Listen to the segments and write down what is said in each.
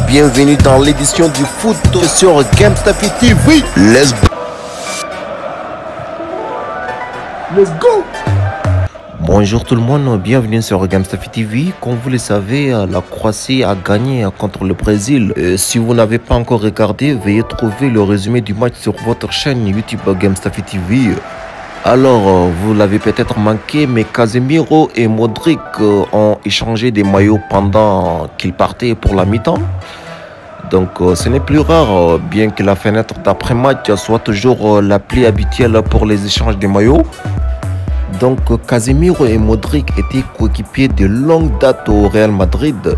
Bienvenue dans l'édition du foot sur GameStaffy TV. Let's go. Bonjour tout le monde, bienvenue sur GameStaffy TV. Comme vous le savez, la Croatie a gagné contre le Brésil. Si vous n'avez pas encore regardé, veuillez trouver le résumé du match sur votre chaîne YouTube GameStaffy TV. Alors, vous l'avez peut-être manqué, mais Casemiro et Modric ont échangé des maillots pendant qu'ils partaient pour la mi-temps. Donc, ce n'est plus rare, bien que la fenêtre d'après-match soit toujours l'appli habituelle pour les échanges des maillots. Donc, Casemiro et Modric étaient coéquipiers de longue date au Real Madrid.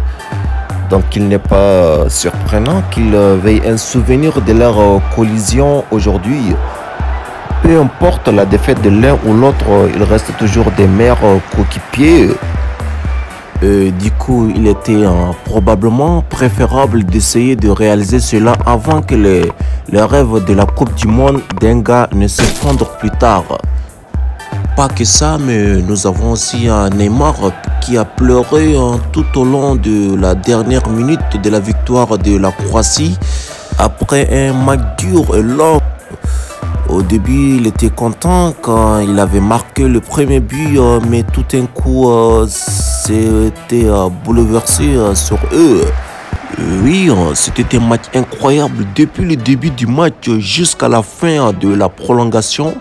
Donc, il n'est pas surprenant qu'ils veuillent un souvenir de leur collision aujourd'hui. Peu importe la défaite de l'un ou l'autre, ils restent toujours des meilleurs coéquipiers. Du coup, il était probablement préférable d'essayer de réaliser cela avant que les rêves de la Coupe du Monde d'un gars ne s'effondrent plus tard. Pas que ça, mais nous avons aussi un Neymar qui a pleuré tout au long de la dernière minute de la victoire de la Croatie après un match dur et long. Au début, il était content quand il avait marqué le premier but, mais tout d'un coup, c'était bouleversé sur eux. Oui, c'était un match incroyable. Depuis le début du match jusqu'à la fin de la prolongation,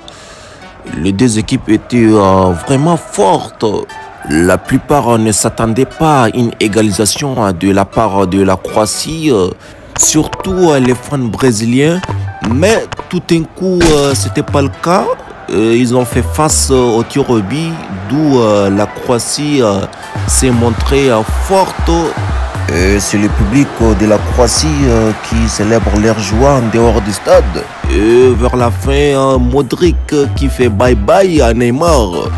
les deux équipes étaient vraiment fortes. La plupart ne s'attendaient pas à une égalisation de la part de la Croatie, surtout les fans brésiliens. Mais tout d'un coup, c'était pas le cas. Ils ont fait face au tir au but, d'où la Croatie s'est montrée forte. C'est le public de la Croatie qui célèbre leur joie en dehors du stade. Et vers la fin, Modric qui fait bye-bye à Neymar.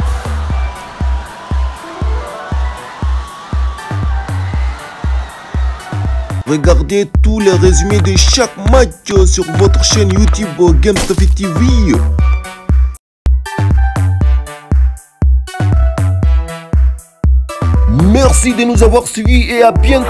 Regardez tous les résumés de chaque match sur votre chaîne YouTube GameStaffy TV. Merci de nous avoir suivis et à bientôt.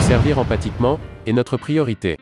Servir empathiquement est notre priorité.